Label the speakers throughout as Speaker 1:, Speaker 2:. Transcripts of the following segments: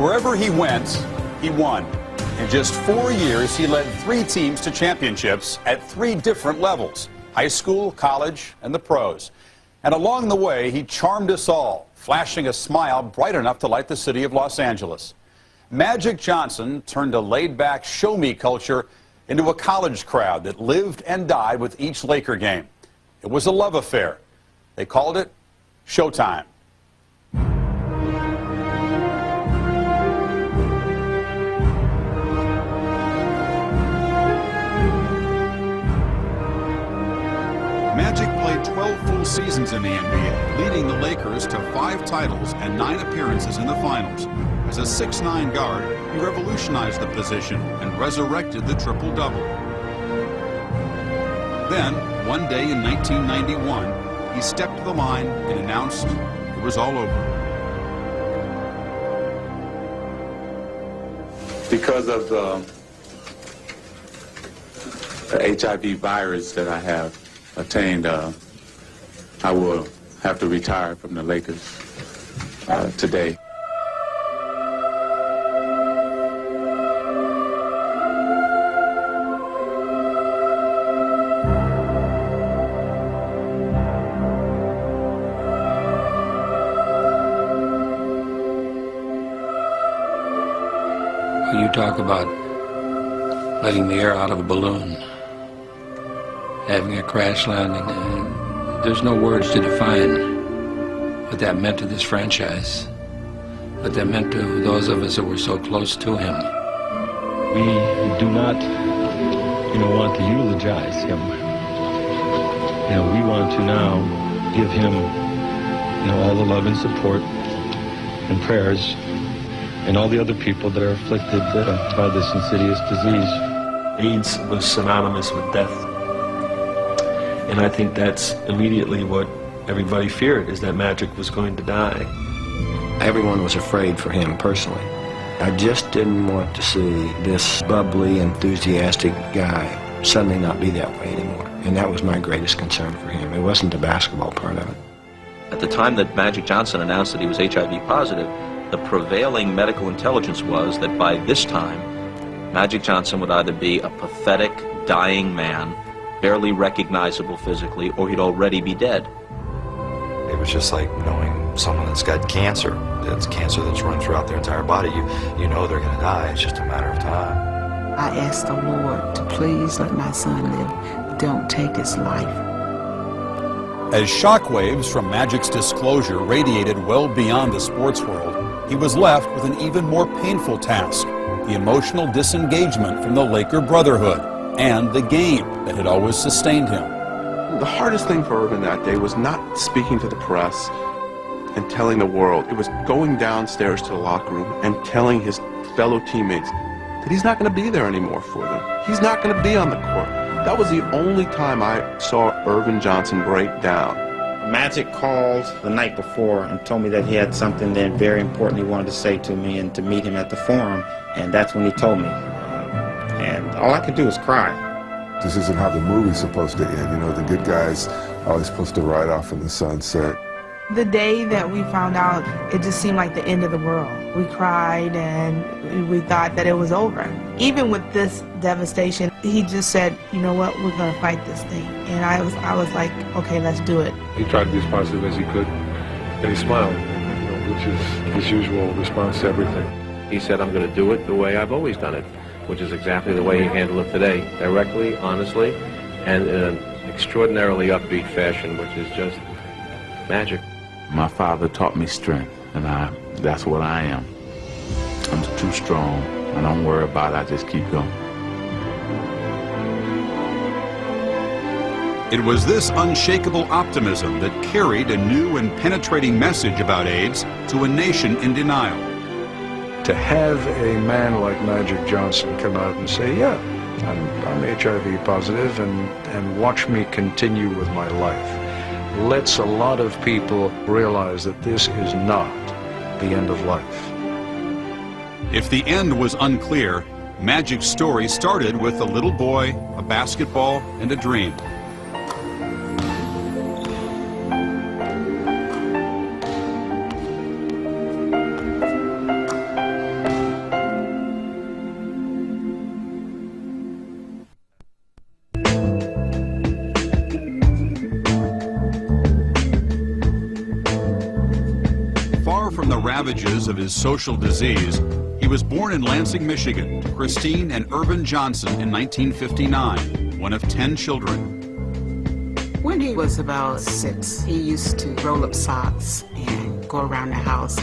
Speaker 1: wherever he went, he won. In just 4 years, he led 3 teams to championships at 3 different levels: high school, college, and the pros. And along the way, he charmed us all, flashing a smile bright enough to light the city of Los Angeles. Magic Johnson turned a laid-back show-me culture into a college crowd that lived and died with each Laker game. It was a love affair. They called it Showtime. Magic played 12 full seasons in the NBA, leading the Lakers to 5 titles and 9 appearances in the finals. As a 6'9" guard, he revolutionized the position and resurrected the triple-double. Then, one day in 1991, he stepped to the line and announced it was all over.
Speaker 2: Because of the HIV virus that I have attained, I will have to retire from the Lakers today.
Speaker 3: You talk about letting the air out of a balloon, having a crash landing, and there's no words to define what that meant to this franchise, what that meant to those of us that were so close to him.
Speaker 4: We do not, want to eulogize him. We want to now give him, all the love and support and prayers, and all the other people that are afflicted by this insidious disease.
Speaker 5: AIDS was synonymous with death. And I think that's immediately what everybody feared, is that Magic was going to die.
Speaker 6: Everyone was afraid for him personally. I just didn't want to see this bubbly, enthusiastic guy suddenly not be that way anymore. And that was my greatest concern for him. It wasn't the basketball part of it.
Speaker 7: At the time that Magic Johnson announced that he was HIV positive, the prevailing medical intelligence was that by this time, Magic Johnson would either be a pathetic, dying man, barely recognizable physically, or he'd already be dead.
Speaker 8: It was just like knowing someone that's got cancer. It's cancer that's run throughout their entire body. You know they're going to die. It's just a matter of time.
Speaker 9: I asked the Lord to please let my son live. Don't take his life.
Speaker 1: As shockwaves from Magic's disclosure radiated well beyond the sports world, he was left with an even more painful task: the emotional disengagement from the Laker brotherhood and the game that had always sustained him.
Speaker 10: The hardest thing for Earvin that day was not speaking to the press and telling the world. It was going downstairs to the locker room and telling his fellow teammates that he's not going to be there anymore for them. He's not going to be on the court. That was the only time I saw Earvin Johnson break down.
Speaker 11: Magic called the night before and told me that he had something that very important he wanted to say to me and to meet him at the Forum, and that's when he told me. And all I could do was cry.
Speaker 12: This isn't how the movie's supposed to end. The good guys are always supposed to ride off in the sunset.
Speaker 13: The day that we found out, it just seemed like the end of the world. We cried and we thought that it was over. Even with this devastation, he just said, you know what, we're going to fight this thing. And I was like, okay, let's do it.
Speaker 14: He tried to be as positive as he could, and he smiled, which is his usual response to everything.
Speaker 15: He said, I'm going to do it the way I've always done it, which is exactly the way he handled it today, directly, honestly, and in an extraordinarily upbeat fashion, which is just magic.
Speaker 2: My father taught me strength, and that's what I am. I'm too strong. I don't worry about it, I just keep going.
Speaker 1: It was this unshakable optimism that carried a new and penetrating message about AIDS to a nation in denial.
Speaker 14: To have a man like Magic Johnson come out and say, yeah, I'm HIV positive, and watch me continue with my life, lets a lot of people realize that this is not the end of life.
Speaker 1: If the end was unclear, Magic's story started with a little boy, a basketball, and a dream. ravages of his social disease, he was born in Lansing, Michigan, to Christine and Earvin Johnson in 1959, one of 10 children.
Speaker 9: When he was about 6, he used to roll up socks and go around the house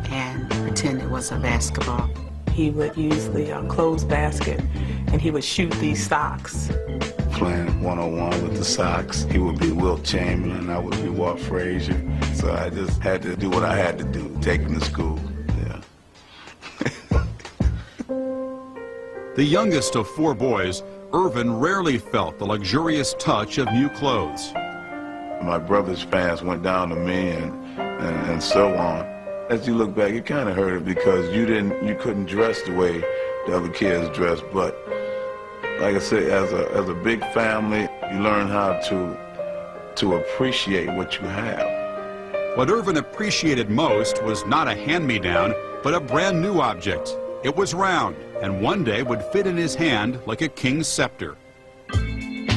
Speaker 9: and pretend it was a basketball.
Speaker 16: He would use the clothes basket and he would shoot these socks.
Speaker 17: Playing one-on-one with the socks. He would be Wilt Chamberlain, I would be Walt Frazier. So I just had to do what I had to do, take him to school. Yeah.
Speaker 1: The youngest of 4 boys, Earvin rarely felt the luxurious touch of new clothes.
Speaker 17: My brother's pants went down to me and so on. As you look back, it kind of hurt it because you couldn't dress the way the other kids dressed. But like I said, as a big family, you learn how to appreciate what you have.
Speaker 1: What Earvin appreciated most was not a hand-me-down, but a brand new object. It was round, and one day would fit in his hand like a king's scepter.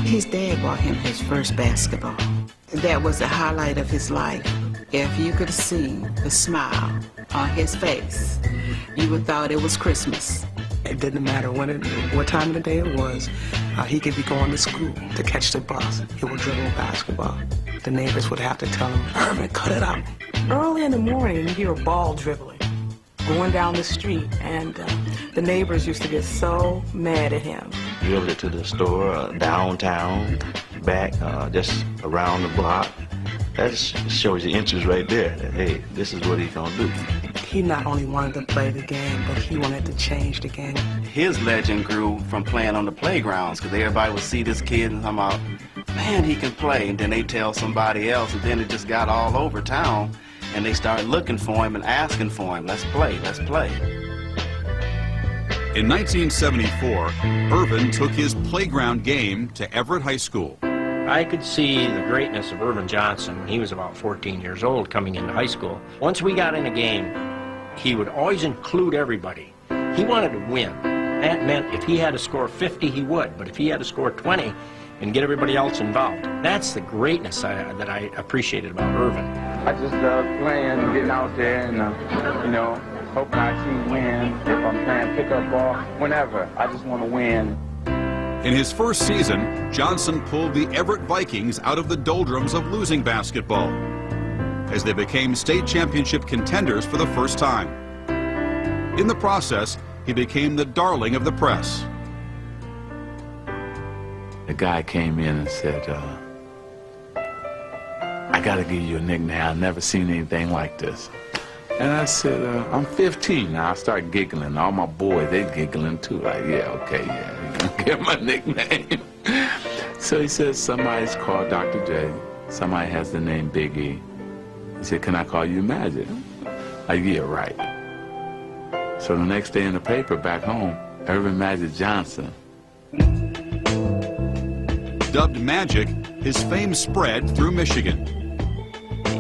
Speaker 9: His dad bought him his first basketball. That was the highlight of his life. If you could see the smile on his face, you would thought it was Christmas.
Speaker 16: It didn't matter what time of the day it was. He could be going to school to catch the bus. He would dribble basketball. The neighbors would have to tell him, "Earvin, cut it out." Early in the morning, you hear a ball dribbling, going down the street, and the neighbors used to get so mad at him.
Speaker 18: Dribbled it to the store, downtown, back, just around the block. That shows you interest right there, that, hey, this is what he's going to do.
Speaker 16: He not only wanted to play the game, but he wanted to change the game.
Speaker 19: His legend grew from playing on the playgrounds, because everybody would see this kid and come out, man, he can play, and then they tell somebody else, and then it just got all over town, and they started looking for him and asking for him, let's play, let's play.
Speaker 1: In 1974, Earvin took his playground game to Everett High School.
Speaker 20: I could see the greatness of Earvin Johnson when he was about 14 years old coming into high school. Once we got in a game, he would always include everybody. He wanted to win. That meant if he had to score 50, he would, but if he had to score 20 and get everybody else involved, that's the greatness that I appreciated about Earvin.
Speaker 21: I just love playing, getting out there and, hoping our team wins. If I'm playing pickup ball, whenever, I just want to win.
Speaker 1: In his first season, Johnson pulled the Everett Vikings out of the doldrums of losing basketball as they became state championship contenders for the first time. In the process, he became the darling of the press.
Speaker 17: The guy came in and said, I got to give you a nickname. I've never seen anything like this. And I said, I'm 15 now. I started giggling. All my boys, they giggling too. Like, yeah, okay, yeah, you can get my nickname. So he says, somebody's called Dr. J. Somebody has the name Big E. He said, can I call you Magic? Like, yeah, right. So the next day in the paper back home, Earvin Magic Johnson.
Speaker 1: Dubbed Magic, his fame spread through Michigan.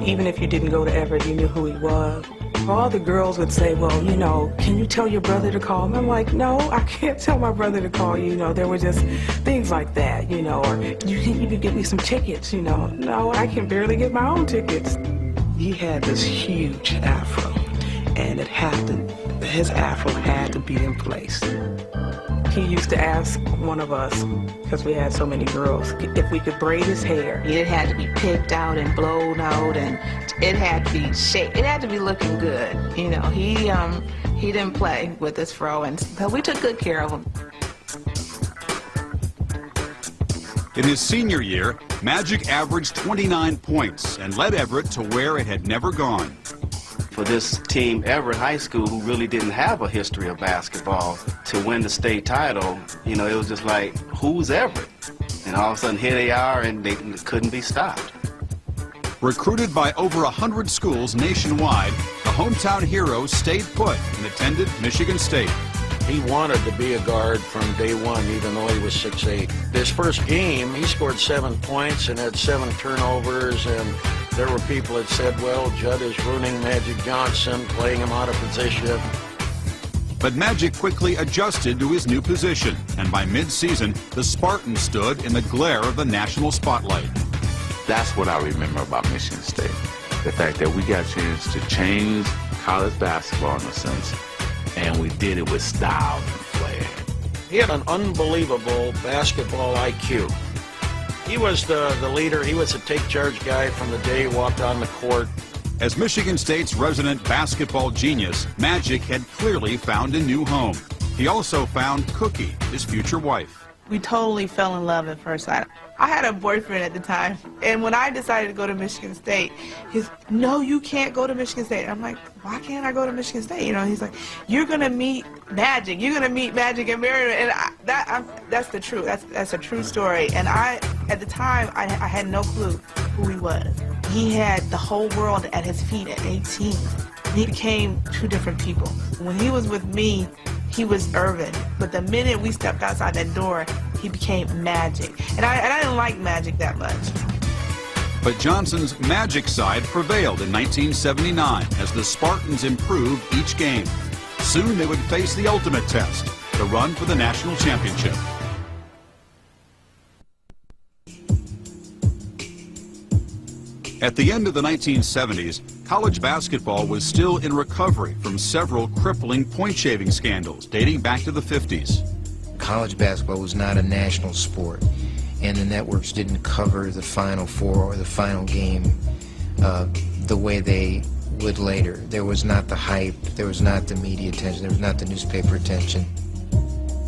Speaker 16: Even if you didn't go to Everett, you knew who he was. All the girls would say, well, can you tell your brother to call him? I'm like, no, I can't tell my brother to call you. There were just things like that, or you could get me some tickets, No, I can barely get my own tickets. He had this huge afro, and his afro had to be in place. He used to ask one of us, because we had so many girls, if we could braid his hair.
Speaker 13: It had to be picked out and blown out, and it had to be shaped. It had to be looking good. He didn't play with his fro, and so we took good care of him.
Speaker 1: In his senior year, Magic averaged 29 points and led Everett to where it had never gone.
Speaker 19: For this team, Everett High School, who really didn't have a history of basketball, to win the state title, it was just like, who's Everett? And all of a sudden, here they are, and they couldn't be stopped.
Speaker 1: Recruited by over 100 schools nationwide, the hometown hero stayed put and attended Michigan State.
Speaker 22: He wanted to be a guard from day one, even though he was 6'8". This first game, he scored 7 points and had 7 turnovers, and there were people that said, well, Judd is ruining Magic Johnson, playing him out of position.
Speaker 1: But Magic quickly adjusted to his new position, and by mid-season, the Spartans stood in the glare of the national spotlight.
Speaker 17: That's what I remember about Michigan State. The fact that we got a chance to change college basketball in a sense, and we did it with style and flair.
Speaker 22: He had an unbelievable basketball IQ. He was the leader. He was a take-charge guy from the day he walked on the court.
Speaker 1: As Michigan State's resident basketball genius, Magic had clearly found a new home. He also found Cookie, his future wife.
Speaker 13: We totally fell in love at first sight. I had a boyfriend at the time, and when I decided to go to Michigan State, he's, no, you can't go to Michigan State. I'm like, why can't I go to Michigan State? You know, he's like, you're gonna meet Magic. You're gonna meet Magic and Mary. And that's the truth. That's a true story. And at the time, I had no clue who he was. He had the whole world at his feet at 18. He became two different people. When he was with me, he was Earvin, but the minute we stepped outside that door, he became Magic. And I didn't like Magic that much.
Speaker 1: But Johnson's Magic side prevailed in 1979 as the Spartans improved each game. Soon they would face the ultimate test, the run for the national championship. At the end of the 1970s, college basketball was still in recovery from several crippling point-shaving scandals dating back to the 50s.
Speaker 3: College basketball was not a national sport, and the networks didn't cover the Final Four or the final game the way they would later. There was not the hype, there was not the media attention, there was not the newspaper attention.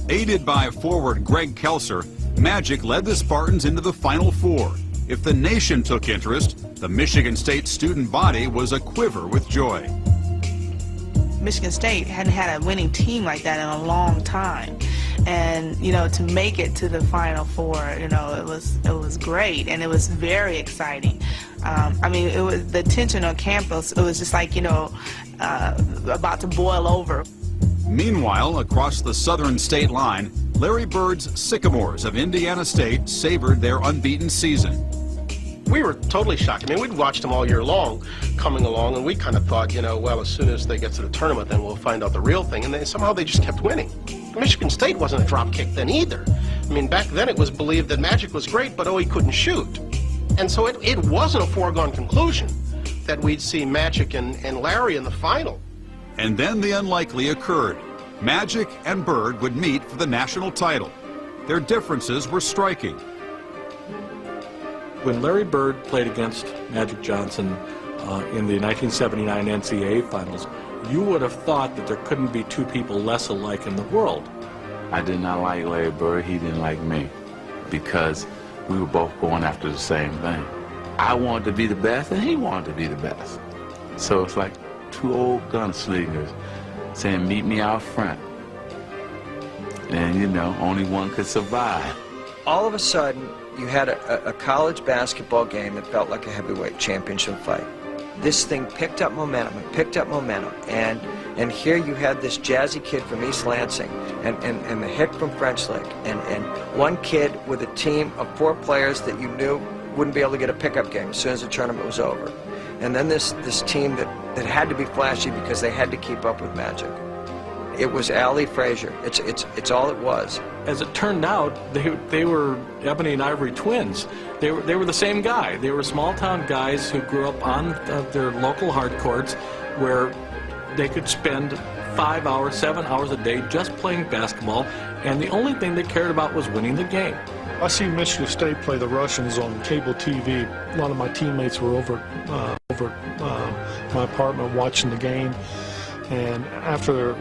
Speaker 1: Aided by forward Greg Kelser, Magic led the Spartans into the Final Four. If the nation took interest, the Michigan State student body was aquiver with joy.
Speaker 13: Michigan State hadn't had a winning team like that in a long time. And, you know, to make it to the Final Four, you know, it was great, and it was very exciting. I mean, it was the tension on campus, it was just like, you know, about to boil over.
Speaker 1: Meanwhile, across the southern state line, Larry Bird's Sycamores of Indiana State savored their unbeaten season.
Speaker 4: We were totally shocked. I mean, we'd watched them all year long coming along, and we kind of thought, you know, well, as soon as they get to the tournament, then we'll find out the real thing. And somehow they just kept winning. Michigan State wasn't a drop kick then either. I mean, back then it was believed that Magic was great, but oh, he couldn't shoot. And so it wasn't a foregone conclusion that we'd see Magic and Larry in the final.
Speaker 1: And then the unlikely occurred. Magic and Bird would meet for the national title. Their differences were striking.
Speaker 14: When Larry Bird played against Magic Johnson in the 1979 NCAA finals, you would have thought that there couldn't be two people less alike in the world.
Speaker 17: I did not like Larry Bird, he didn't like me, because we were both going after the same thing. I wanted to be the best, and he wanted to be the best. So it's like two old gunslingers saying, meet me out front. And, you know, only one could survive.
Speaker 23: All of a sudden, you had a college basketball game that felt like a heavyweight championship fight. This thing picked up momentum and picked up momentum, and here you had this jazzy kid from East Lansing and the hick from French Lick, and one kid with a team of 4 players that you knew wouldn't be able to get a pickup game as soon as the tournament was over. And then this team that had to be flashy because they had to keep up with Magic. It was Ali Frazier. It's all it was.
Speaker 14: As it turned out, they were ebony and ivory twins. They were the same guy. They were small-town guys who grew up on their local hard courts where they could spend 5 hours, 7 hours a day just playing basketball, and the only thing they cared about was winning the game.
Speaker 24: I see Michigan State play the Russians on cable TV. A lot of my teammates were over my apartment watching the game, and after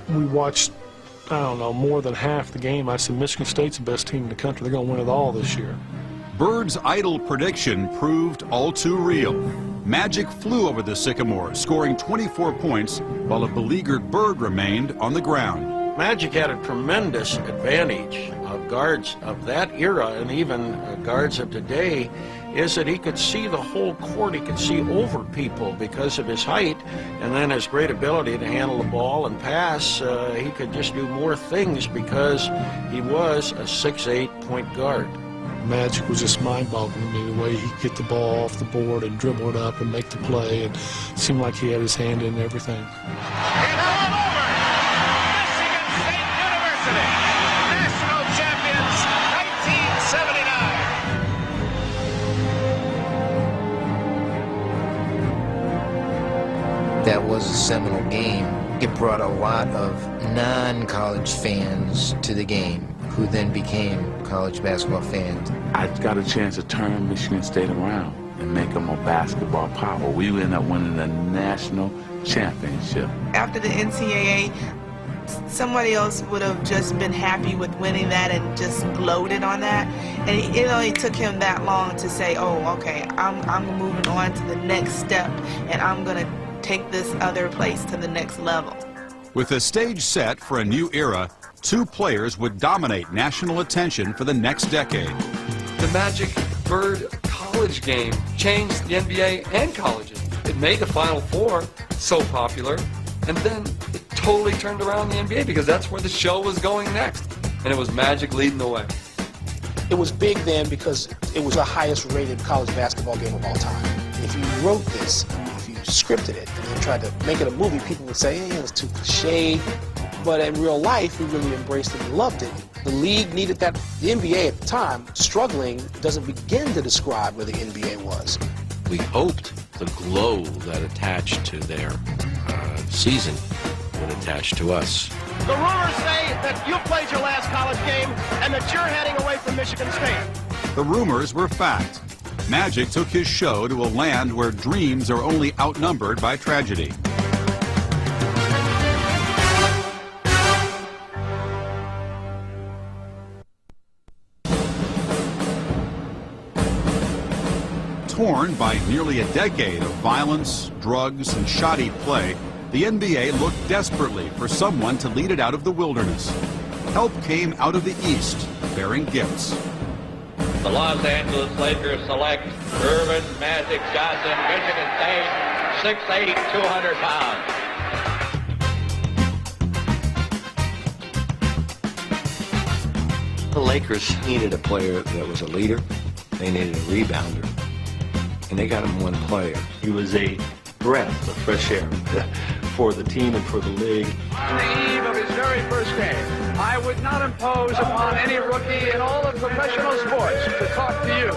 Speaker 24: we watched, I don't know, more than half the game, I said, Michigan State's the best team in the country. They're going to win it all this year.
Speaker 1: Bird's idle prediction proved all too real. Magic flew over the Sycamores, scoring 24 points, while a beleaguered Bird remained on the ground.
Speaker 22: Magic had a tremendous advantage of guards of that era and even guards of today, is that he could see the whole court. He could see over people because of his height, and then his great ability to handle the ball and pass. He could just do more things because he was a 6'8" point guard.
Speaker 24: Magic was just mind-boggling to me, the way he could get the ball off the board and dribble it up and make the play, and it seemed like he had his hand in everything.
Speaker 3: That was a seminal game, it brought a lot of non-college fans to the game, who then became college basketball fans.
Speaker 17: I got a chance to turn Michigan State around and make them a basketball power. We ended up winning the national championship.
Speaker 13: After the NCAA, somebody else would have just been happy with winning that and just gloated on that. And it only took him that long to say, oh, okay, I'm moving on to the next step, and I'm going to take this other place to the next level.
Speaker 1: With the stage set for a new era, two players would dominate national attention for the next decade.
Speaker 5: The Magic Bird college game changed the NBA and colleges. It made the Final Four so popular, and then it totally turned around the NBA because that's where the show was going next, and it was Magic leading the way.
Speaker 4: It was big then because it was the highest rated college basketball game of all time. If you wrote this, if you scripted it, and then tried to make it a movie, people would say, hey, it was too cliche. But in real life, we really embraced it and loved it. The league needed that. The NBA at the time, struggling, doesn't begin to describe where the NBA was.
Speaker 6: We hoped the glow that attached to their season would attach to us.
Speaker 4: The rumors say that you played your last college game and that you're heading away from Michigan State.
Speaker 1: The rumors were fact. Magic took his show to a land where dreams are only outnumbered by tragedy. Torn by nearly a decade of violence, drugs, and shoddy play, the NBA looked desperately for someone to lead it out of the wilderness. Help came out of the East, bearing gifts.
Speaker 7: The Los Angeles Lakers select Earvin Magic Johnson, Michigan State, 6'8", 200 pounds.
Speaker 8: The Lakers needed a player that was a leader. They needed a rebounder. And they got him one player.
Speaker 25: He was a breath of fresh air for the team and for the league.
Speaker 26: On the eve of his very first game, I would not impose upon any rookie in all of professional sports to talk to you.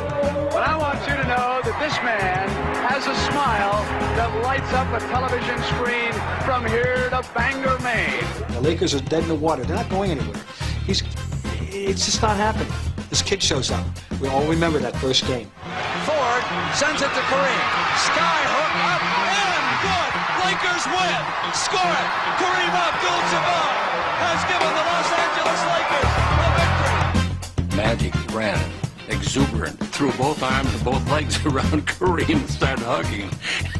Speaker 26: But I want you to know that this man has a smile that lights up a television screen from here to Bangor, Maine.
Speaker 27: The Lakers are dead in the water. They're not going anywhere. It's just not happening. This kid shows up. We all remember that first game.
Speaker 26: Ford sends it to Kareem. Skyhook up and good. Lakers win. Score it. Kareem Abdul-Jabbar has given the Los Angeles Lakers a victory.
Speaker 6: Magic ran exuberant, threw both arms and both legs around Kareem and started hugging.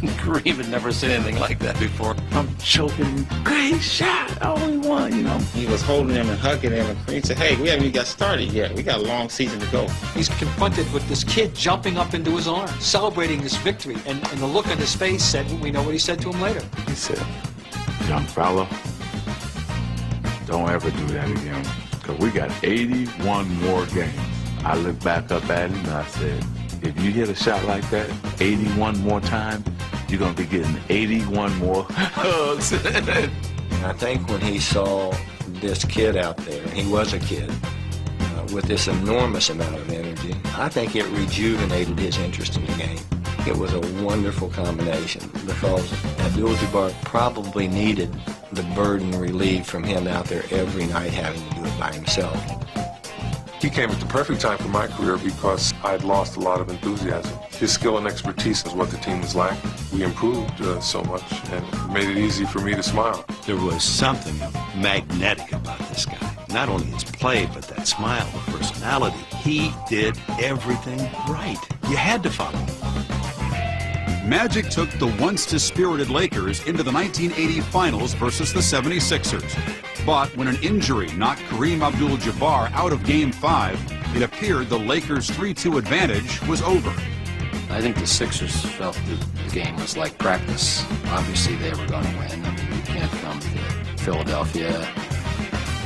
Speaker 6: And Kareem had never seen anything like that before.
Speaker 17: I'm choking. Great shot. Oh, we won, you know.
Speaker 11: He was holding him and hugging him, and Kareem said, hey, we haven't even got started yet. We got a long season to go.
Speaker 27: He's confronted with this kid jumping up into his arms, celebrating this victory, and the look on his face said, we know what he said to him later.
Speaker 17: He said, young fella, don't ever do that again, because we got 81 more games. I looked back up at him and I said, if you hit a shot like that 81 more times, you're going to be getting 81 more hugs.
Speaker 8: I think when he saw this kid out there, he was a kid, with this enormous amount of energy, I think it rejuvenated his interest in the game. It was a wonderful combination because Abdul-Jabbar probably needed the burden relieved from him out there every night having to do it by himself.
Speaker 28: He came at the perfect time for my career because I'd lost a lot of enthusiasm. His skill and expertise is what the team was lacking. We improved so much and made it easy for me to smile.
Speaker 6: There was something magnetic about this guy. Not only his play, but that smile, the personality. He did everything right. You had to follow him.
Speaker 1: Magic took the once-dispirited Lakers into the 1980 finals versus the 76ers. But when an injury knocked Kareem Abdul-Jabbar out of Game 5, it appeared the Lakers' 3-2 advantage was over.
Speaker 29: I think the Sixers felt the game was like practice. Obviously, they were going to win. I mean, you can't come to Philadelphia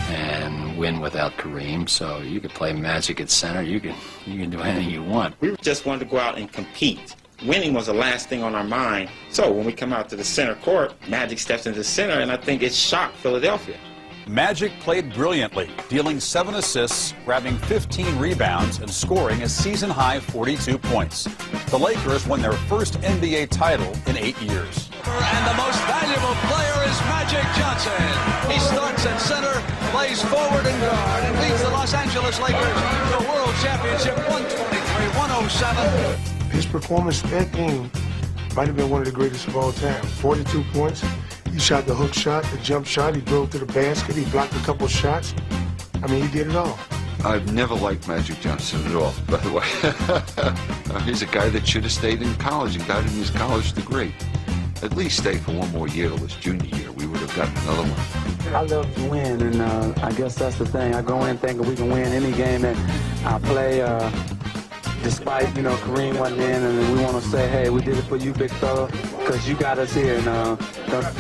Speaker 29: and win without Kareem. So you could play Magic at center. You can do anything you want.
Speaker 11: We just wanted to go out and compete. Winning was the last thing on our mind. So when we come out to the center court, Magic steps into the center, and I think it shocked Philadelphia.
Speaker 1: Magic played brilliantly, dealing 7 assists, grabbing 15 rebounds, and scoring a season-high 42 points. The Lakers won their first NBA title in 8 years.
Speaker 2: And the most valuable player is Magic Johnson. He starts at center, plays forward and guard, and leads the Los Angeles Lakers to a world championship 123-107.
Speaker 9: His performance that game might have been one of the greatest of all time. 42 points. He shot the hook shot, the jump shot, he drove to the basket, he blocked a couple shots. I mean, he did it all.
Speaker 10: I've never liked Magic Johnson at all, by the way. He's a guy that should have stayed in college and got his college degree. At least stay for one more year till his junior year. We would have gotten another one.
Speaker 12: I love to win, and I guess that's the thing. I go in thinking we can win any game that I play. Despite, you know, Kareem wasn't in, and we want to say, hey, we did it for you, big fella, because you got us here, and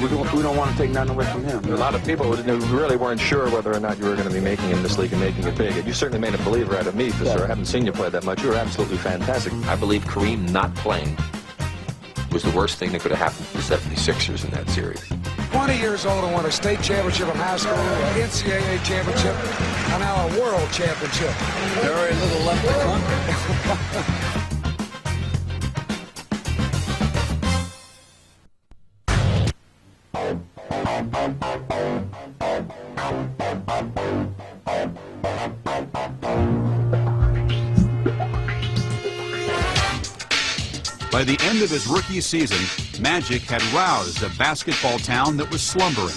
Speaker 12: we don't want to take nothing away from him.
Speaker 15: A lot of people really weren't sure whether or not you were going to be making it in this league and making it big. And you certainly made a believer out of me, because I haven't seen you play that much. You were absolutely fantastic.
Speaker 16: I believe Kareem not playing was the worst thing that could have happened to the 76ers in that series.
Speaker 18: 20 years old and won a state championship in high school, an NCAA championship, and now a world championship.
Speaker 2: Very little left to conquer.
Speaker 1: By the end of his rookie season, Magic had roused a basketball town that was slumbering.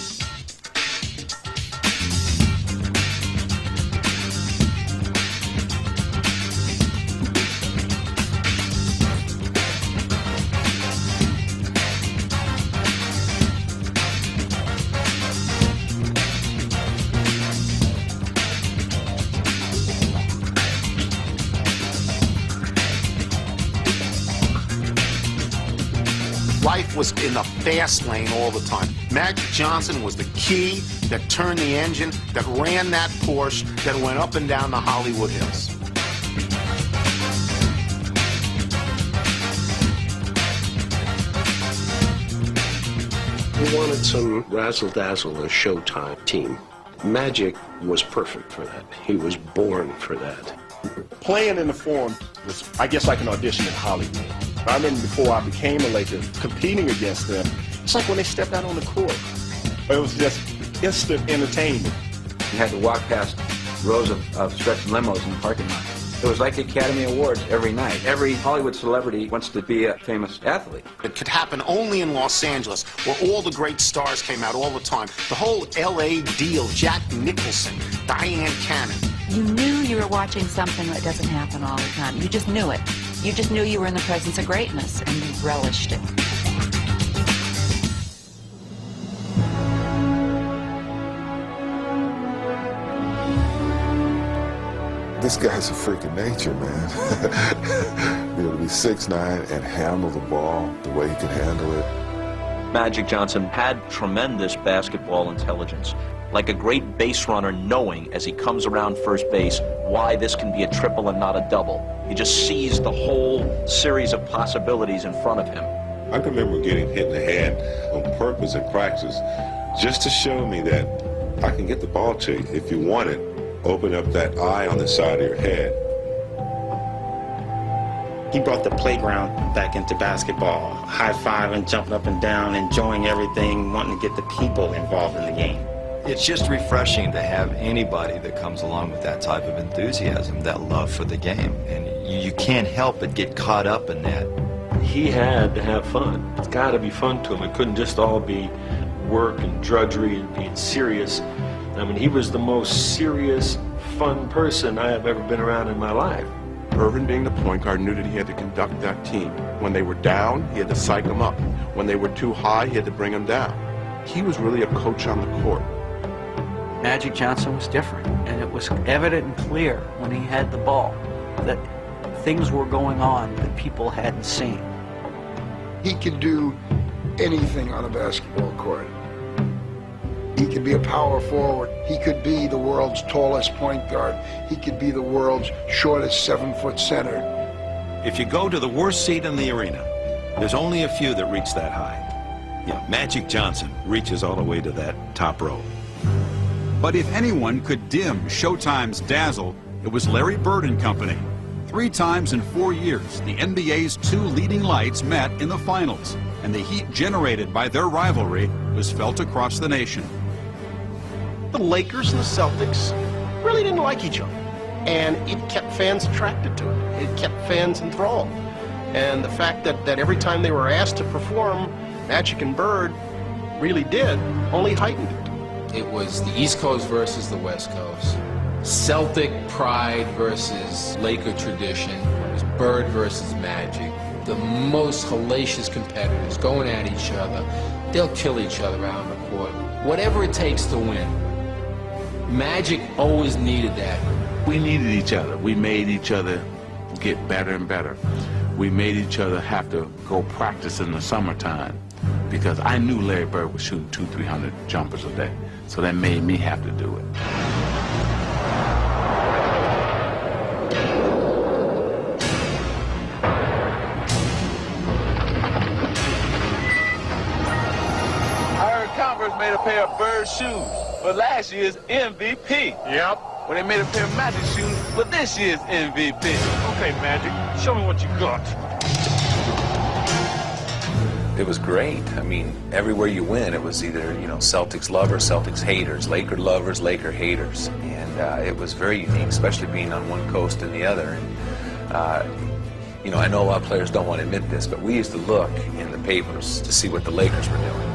Speaker 20: Life was in the fast lane all the time. Magic Johnson was the key that turned the engine, that ran that Porsche, that went up and down the Hollywood Hills.
Speaker 22: We wanted some razzle-dazzle and showtime team. Magic was perfect for that. He was born for that.
Speaker 4: Playing in the Forum was, I guess, like an audition in Hollywood. I remember before I became a Laker, competing against them, it's like when they stepped out on the court. It was just instant entertainment.
Speaker 21: You had to walk past rows of stretched limos in the parking lot. It was like Academy Awards every night. Every Hollywood celebrity wants to be a famous athlete.
Speaker 20: It could happen only in Los Angeles, where all the great stars came out all the time. The whole L.A. deal, Jack Nicholson, Diane Cannon.
Speaker 30: You knew you were watching something that doesn't happen all the time. You just knew it. You just knew you were in the presence of greatness, and you relished it.
Speaker 31: This guy's a freak of nature, man. Be able to be 6'9" and handle the ball the way he can handle it.
Speaker 32: Magic Johnson had tremendous basketball intelligence, like a great base runner knowing as he comes around first base why this can be a triple and not a double. He just sees the whole series of possibilities in front of him.
Speaker 31: I can remember getting hit in the head on purpose in practice just to show me that I can get the ball to you if you want it. Open up that eye on the side of your head.
Speaker 11: He brought the playground back into basketball, high-fiving, jumping up and down, enjoying everything, wanting to get the people involved in the game.
Speaker 33: It's just refreshing to have anybody that comes along with that type of enthusiasm, that love for the game. And you can't help but get caught up in that.
Speaker 25: He had to have fun. It's got to be fun to him. It couldn't just all be work and drudgery and being serious. I mean, he was the most serious, fun person I have ever been around in my life.
Speaker 34: Earvin, being the point guard, knew that he had to conduct that team. When they were down, he had to psych them up. When they were too high, he had to bring them down. He was really a coach on the court.
Speaker 35: Magic Johnson was different, and it was evident and clear when he had the ball that things were going on that people hadn't seen.
Speaker 27: He could do anything on a basketball court. He could be a power forward. He could be the world's tallest point guard. He could be the world's shortest 7-foot center.
Speaker 6: If you go to the worst seat in the arena, there's only a few that reach that high. Yeah, Magic Johnson reaches all the way to that top row.
Speaker 1: But if anyone could dim Showtime's dazzle, it was Larry Bird and company. 3 times in 4 years, the NBA's 2 leading lights met in the finals, and the heat generated by their rivalry was felt across the nation.
Speaker 4: The Lakers and the Celtics really didn't like each other, and it kept fans attracted to it. It kept fans enthralled. And the fact that every time they were asked to perform, Magic and Bird really did, only heightened it.
Speaker 3: It was the East Coast versus the West Coast. Celtic pride versus Laker tradition. It was Bird versus Magic. The most hellacious competitors going at each other. They'll kill each other out on the court. Whatever it takes to win. Magic always needed that.
Speaker 5: We needed each other. We made each other get better and better. We made each other have to go practice in the summertime because I knew Larry Bird was shooting 200-300 jumpers a day. So that made me have to do it.
Speaker 7: I heard Converse made a pair of Bird shoes for last year's MVP.
Speaker 4: Yep.
Speaker 7: When they made a pair of Magic shoes for this year's MVP. Okay, Magic, show me what you got.
Speaker 16: It was great. I mean, everywhere you went, it was either, you know, Celtics lovers, Celtics haters, Laker lovers, Laker haters. And it was very unique, especially being on one coast and the other. And, you know, I know a lot of players don't want to admit this, but we used to look in the papers to see what the Lakers were doing.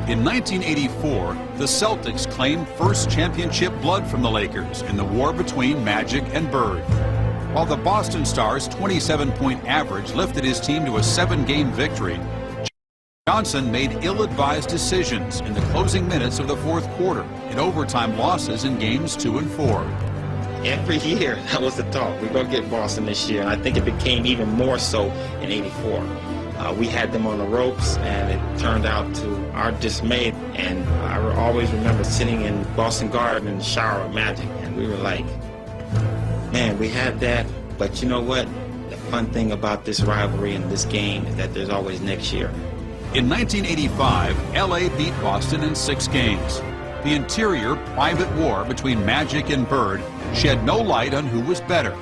Speaker 1: In 1984, the Celtics claimed first championship blood from the Lakers in the war between Magic and Bird. While the Boston Stars' 27-point average lifted his team to a 7-game victory, Johnson made ill-advised decisions in the closing minutes of the fourth quarter in overtime losses in games 2 and 4.
Speaker 11: Every year, that was the talk. We're going to get Boston this year, and I think it became even more so in '84. We had them on the ropes, and it turned out to our dismay. And I always remember sitting in Boston Garden in the shower with Magic, and we were like, man, we had that, but you know what? The fun thing about this rivalry and this game is that there's always next year.
Speaker 1: In 1985, LA beat Boston in 6 games. The interior private war between Magic and Bird shed no light on who was better.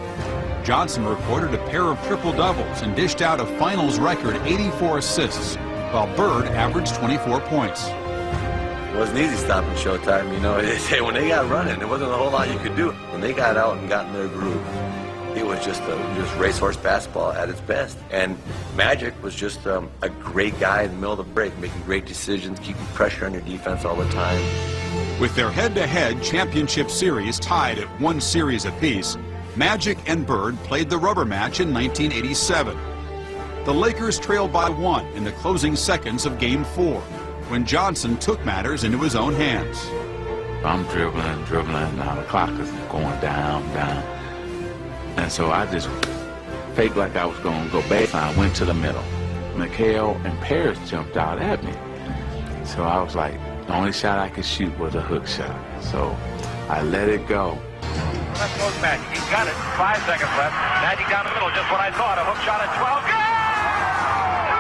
Speaker 1: Johnson recorded a pair of triple-doubles and dished out a finals record 84 assists, while Bird averaged 24 points.
Speaker 8: It wasn't easy stopping Showtime, you know. They say when they got running, there wasn't a whole lot you could do. When they got out and got in their groove, it was just racehorse basketball at its best. And Magic was just a great guy in the middle of the break, making great decisions, keeping pressure on your defense all the time.
Speaker 1: With their head-to-head championship series tied at 1 series apiece, Magic and Bird played the rubber match in 1987. The Lakers trailed by 1 in the closing seconds of Game 4, when Johnson took matters into his own hands.
Speaker 5: I'm dribbling, now the clock is going down. And so I just faked like I was going to go baseline, went to the middle. McHale and Parrish jumped out at me. So I was like, the only shot I could shoot was a hook shot. So I let it go.
Speaker 7: Left goes Magic. He's got it. 5 seconds left. Magic down the middle. Just what I thought. A hook shot at 12. Good!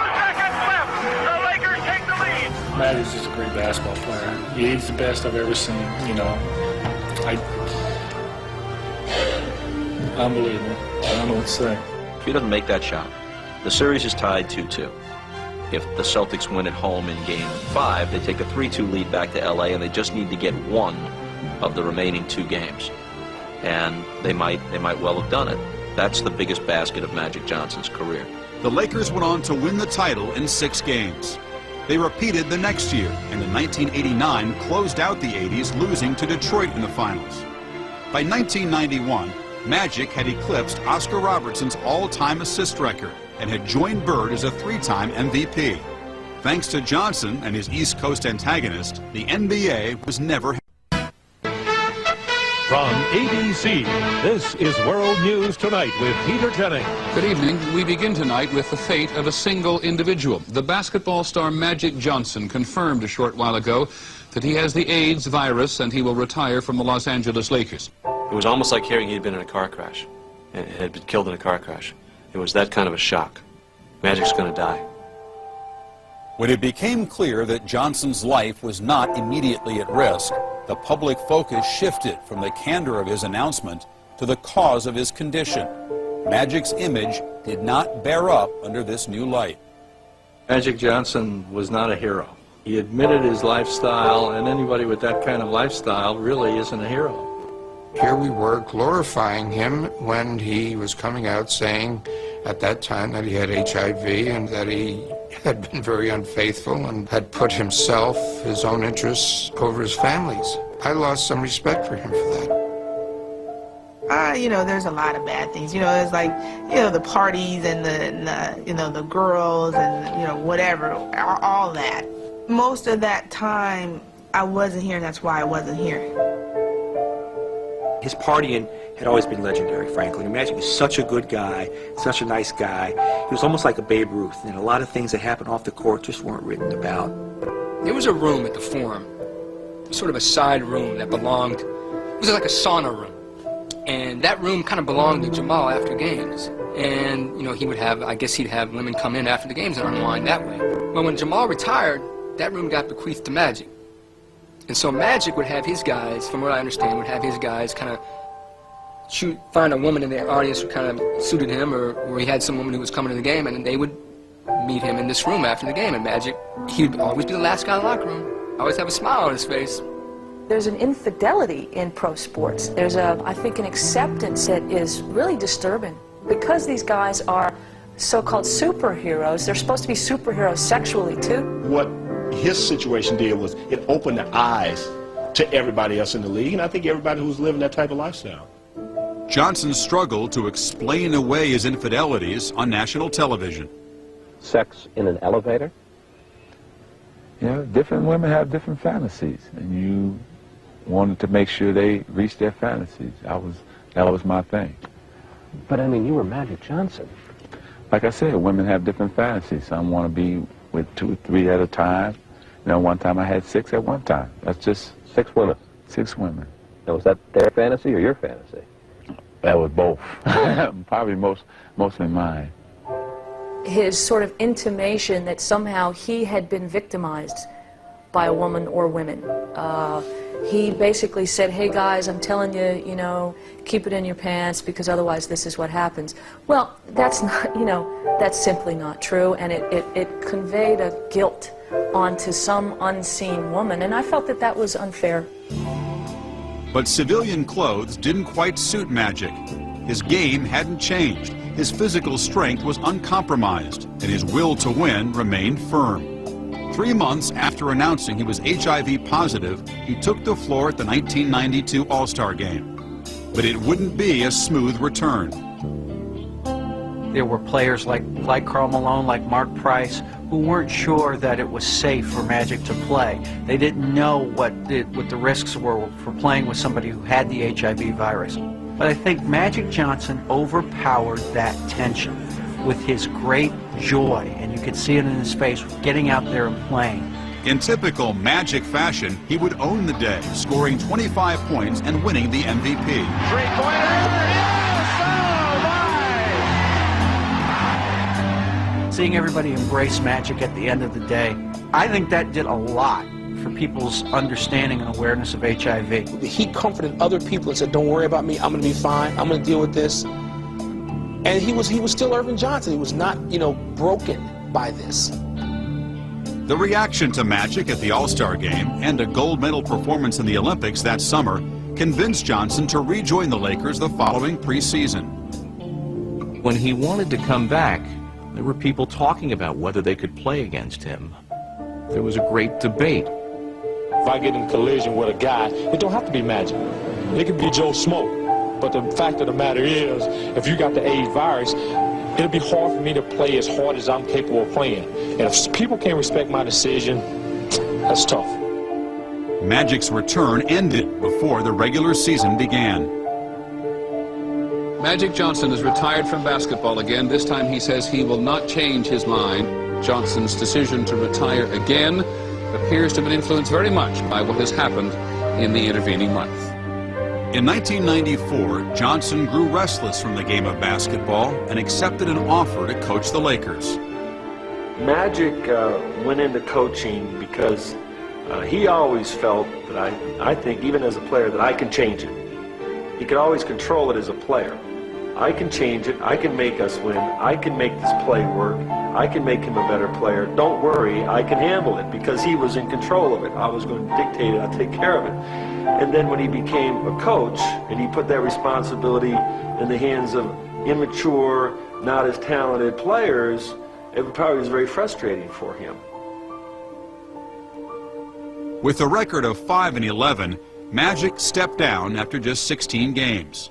Speaker 7: 2 seconds left. The Lakers take the lead.
Speaker 9: Magic's just a great basketball player. He's the best I've ever seen. You know, unbelievable. I don't know what to say.
Speaker 32: If he doesn't make that shot, the series is tied 2-2. If the Celtics win at home in Game 5, they take a 3-2 lead back to LA, and they just need to get 1 of the remaining 2 games. And they might well have done it. That's the biggest basket of Magic Johnson's career.
Speaker 1: The Lakers went on to win the title in 6 games. They repeated the next year, and in 1989 closed out the 80s, losing to Detroit in the finals. By 1991, Magic had eclipsed Oscar Robertson's all-time assist record and had joined Bird as a 3-time MVP. Thanks to Johnson and his East Coast antagonist, the NBA was never.
Speaker 10: From ABC, this is World News Tonight with Peter Jennings.
Speaker 13: Good evening. We begin tonight with the fate of a single individual. The basketball star Magic Johnson confirmed a short while ago that he has the AIDS virus and he will retire from the Los Angeles Lakers.
Speaker 25: It was almost like hearing he'd been in a car crash, and had been killed in a car crash. It was that kind of a shock. Magic's going to die.
Speaker 1: When it became clear that Johnson's life was not immediately at risk, the public focus shifted from the candor of his announcement to the cause of his condition. Magic's image did not bear up under this new light.
Speaker 25: Magic Johnson was not a hero. He admitted his lifestyle, and anybody with that kind of lifestyle really isn't a hero.
Speaker 2: Here we were glorifying him when he was coming out saying at that time that he had HIV and that he had been very unfaithful and had put himself, his own interests, over his family's. I lost some respect for him for that.
Speaker 12: You know, there's a lot of bad things. You know, it's like, you know, the parties and the you know, the girls and, you know, whatever, all that. Most of that time, I wasn't here, and that's why I wasn't here.
Speaker 14: His partying had always been legendary, frankly. Magic was such a good guy, such a nice guy. He was almost like a Babe Ruth, and a lot of things that happened off the court just weren't written about.
Speaker 15: There was a room at the Forum, sort of a side room that belonged, it was like a sauna room. And that room kind of belonged to Jamal after games. And, you know, he would have, I guess he'd have women come in after the games and unwind that way. Well, when Jamal retired, that room got bequeathed to Magic. And so Magic would have his guys, from what I understand, would have his guys kind of find a woman in the audience who kind of suited him, or he had some woman who was coming to the game, and they would meet him in this room after the game. And Magic, he'd always be the last guy in the locker room. Always have a smile on his face.
Speaker 17: There's an infidelity in pro sports. There's I think, an acceptance that is really disturbing. Because these guys are so-called superheroes, they're supposed to be superheroes sexually, too.
Speaker 18: What his situation did was it opened the eyes to everybody else in the league, and I think everybody who's living that type of lifestyle.
Speaker 1: Johnson struggled to explain away his infidelities on national television.
Speaker 19: Sex in an elevator?
Speaker 5: You know, different women have different fantasies, and you wanted to make sure they reached their fantasies. That was my thing.
Speaker 19: But I mean, you were Magic Johnson.
Speaker 5: Like I said, women have different fantasies. Some want to be with 2 or 3 at a time. You know, one time I had 6 at one time. That's just
Speaker 19: 6 women.
Speaker 5: 6 women.
Speaker 19: Now, was that their fantasy or your fantasy?
Speaker 5: That was both. Probably mostly mine.
Speaker 17: His sort of intimation that somehow he had been victimized by a woman or women. He basically said, hey guys, I'm telling you, you know, keep it in your pants because otherwise this is what happens. Well, that's not, you know, that's simply not true, and it conveyed a guilt onto some unseen woman, and I felt that that was unfair.
Speaker 1: But civilian clothes didn't quite suit Magic. His game hadn't changed. His physical strength was uncompromised, and his will to win remained firm. 3 months after announcing he was HIV positive, he took the floor at the 1992 All-Star Game. But it wouldn't be a smooth return.
Speaker 35: There were players like Karl Malone, like Mark Price, who weren't sure that it was safe for Magic to play. They didn't know what the risks were for playing with somebody who had the HIV virus. But I think Magic Johnson overpowered that tension with his great joy, and you could see it in his face, getting out there and playing.
Speaker 1: In typical Magic fashion, he would own the day, scoring 25 points and winning the MVP.
Speaker 7: Three-pointer, yes,
Speaker 35: Seeing everybody embrace Magic at the end of the day, I think that did a lot for people's understanding and awareness of HIV.
Speaker 14: He comforted other people and said, don't worry about me, I'm going to be fine, I'm going to deal with this. And he was still Earvin Johnson. He was not, you know, broken by this.
Speaker 1: The reaction to Magic at the All-Star Game and a gold medal performance in the Olympics that summer convinced Johnson to rejoin the Lakers the following preseason.
Speaker 20: When he wanted to come back, there were people talking about whether they could play against him. There was a great debate.
Speaker 18: If I get in collision with a guy, it don't have to be Magic. It could be Joe Smoke. But the fact of the matter is, if you got the AIDS virus, it'll be hard for me to play as hard as I'm capable of playing. And if people can't respect my decision, that's tough.
Speaker 1: Magic's return ended before the regular season began.
Speaker 13: Magic Johnson is retired from basketball again. This time he says he will not change his mind. Johnson's decision to retire again appears to have been influenced very much by what has happened in the intervening month.
Speaker 1: In 1994, Johnson grew restless from the game of basketball and accepted an offer to coach the Lakers.
Speaker 25: Magic went into coaching because he always felt that I think, even as a player, that I can change it. He could always control it as a player. I can change it. I can make us win. I can make this play work. I can make him a better player. Don't worry, I can handle it, because he was in control of it. I was going to dictate it. I'll take care of it. And then when he became a coach and he put that responsibility in the hands of immature, not as talented players, it probably was very frustrating for him.
Speaker 1: With a record of 5-11, Magic stepped down after just 16 games.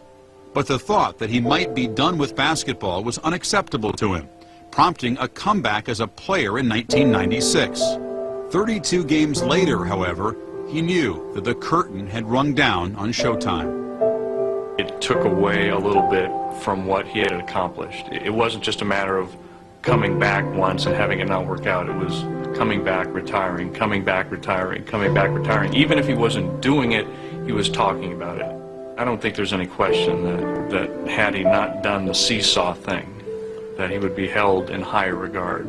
Speaker 1: But the thought that he might be done with basketball was unacceptable to him, prompting a comeback as a player in 1996. 32 games later, however, he knew that the curtain had rung down on Showtime.
Speaker 3: It took away a little bit from what he had accomplished. It wasn't just a matter of coming back once and having it not work out. It was coming back, retiring, coming back, retiring, coming back, retiring. Even if he wasn't doing it, he was talking about it. I don't think there's any question that had he not done the seesaw thing, that he would be held in higher regard.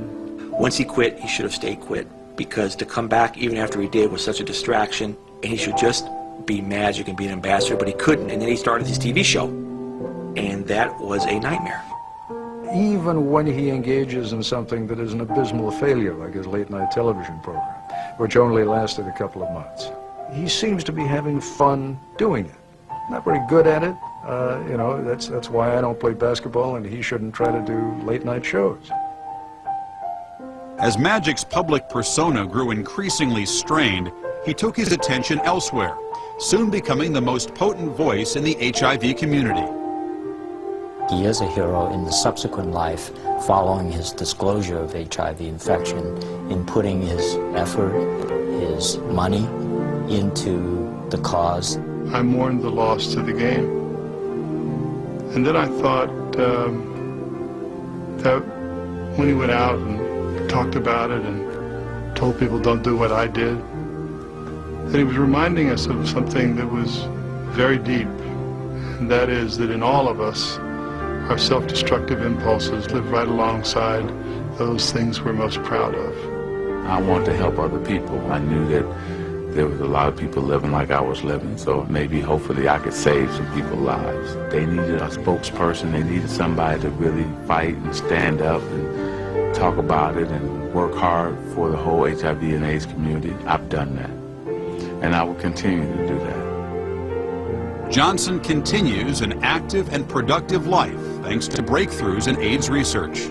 Speaker 14: Once he quit, he should have stayed quit, because to come back even after he did was such a distraction, and he should just be Magic and be an ambassador, but he couldn't, and then he started his TV show, and that was a nightmare.
Speaker 4: Even when he engages in something that is an abysmal failure, like his late-night television program, which only lasted a couple of months, he seems to be having fun doing it. Not very good at it. You know, that's why I don't play basketball, and he shouldn't try to do late-night shows.
Speaker 1: As Magic's public persona grew increasingly strained, he took his attention elsewhere, soon becoming the most potent voice in the HIV community.
Speaker 6: He is a hero in the subsequent life following his disclosure of HIV infection, in putting his effort, his money into the cause.
Speaker 21: I mourned the loss to the game. And then I thought that when he went out and talked about it and told people don't do what I did, that he was reminding us of something that was very deep, and that is that in all of us, our self-destructive impulses live right alongside those things we're most proud of.
Speaker 5: I wanted to help other people. I knew that there was a lot of people living like I was living, so maybe hopefully I could save some people's lives. They needed a spokesperson. They needed somebody to really fight and stand up and talk about it and work hard for the whole HIV and AIDS community. I've done that, and I will continue to do that.
Speaker 1: Johnson continues an active and productive life thanks to breakthroughs in AIDS research.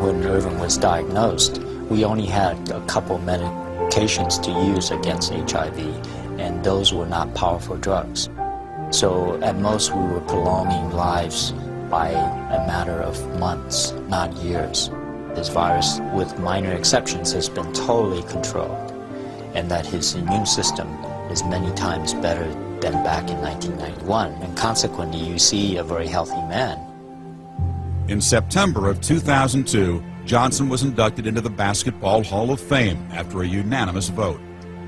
Speaker 6: When Earvin was diagnosed, we only had a couple medications to use against HIV, and those were not powerful drugs. So at most we were prolonging lives by a matter of months, not years. This virus, with minor exceptions, has been totally controlled, and that his immune system is many times better than back in 1991, and consequently you see a very healthy man.
Speaker 1: In September of 2002, Johnson was inducted into the Basketball Hall of Fame after a unanimous vote.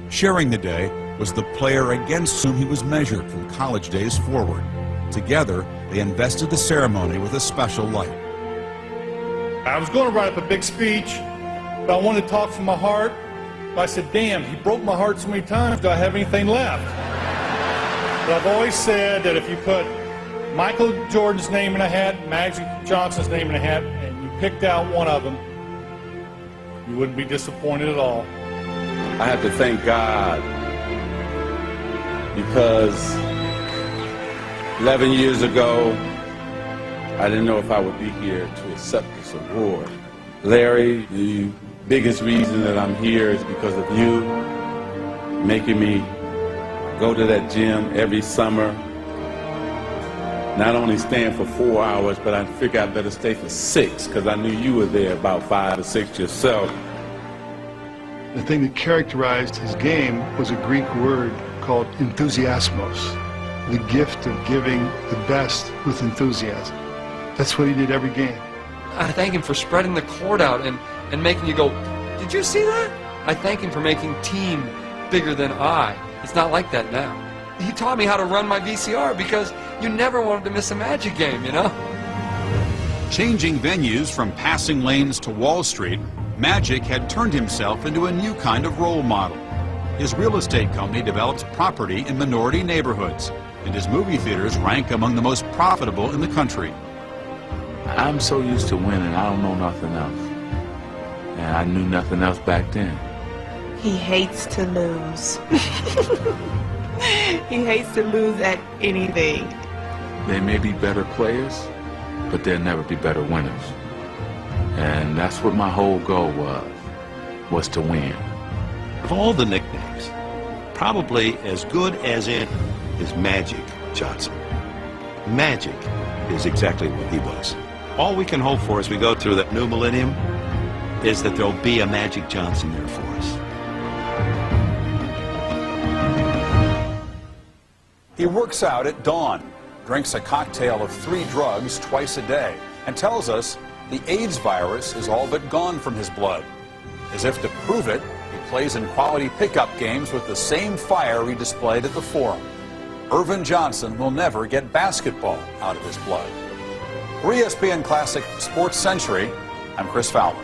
Speaker 1: Sharing the day was the player against whom he was measured from college days forward. Together, they invested the ceremony with a special light.
Speaker 22: I was going to write up a big speech, but I wanted to talk from my heart. But I said, damn, he broke my heart so many times, do I have anything left? But I've always said that if you put Michael Jordan's name in a hat, Magic Johnson's name in a hat, and you picked out one of them, you wouldn't be disappointed at all.
Speaker 23: I have to thank God, because 11 years ago, I didn't know if I would be here to accept this award. Larry, the biggest reason that I'm here is because of you making me go to that gym every summer. Not only staying for 4 hours, but I figured I better stay for 6 because I knew you were there about 5 or 6 yourself.
Speaker 21: The thing that characterized his game was a Greek word called enthusiasmos, the gift of giving the best with enthusiasm. That's what he did every game.
Speaker 15: I thank him for spreading the court out and making you go, did you see that? I thank him for making team bigger than I. It's not like that now. He taught me how to run my VCR because you never wanted to miss a Magic game, you know?
Speaker 1: Changing venues from passing lanes to Wall Street, Magic had turned himself into a new kind of role model. His real estate company develops property in minority neighborhoods, and his movie theaters rank among the most profitable in the country.
Speaker 5: I'm so used to winning, I don't know nothing else. And I knew nothing else back then.
Speaker 12: He hates to lose. He hates to lose at anything.
Speaker 5: They may be better players, but they'll never be better winners. And that's what my whole goal was to win.
Speaker 8: Of all the nicknames, probably as good as in is Magic Johnson. Magic is exactly what he was. All we can hope for as we go through the new millennium is that there'll be a Magic Johnson there for us.
Speaker 1: He works out at dawn, drinks a cocktail of 3 drugs twice a day, and tells us the AIDS virus is all but gone from his blood. As if to prove it, he plays in quality pickup games with the same fire he displayed at the Forum. Earvin Johnson will never get basketball out of his blood. For ESPN Classic Sports Century, I'm Chris Fowler.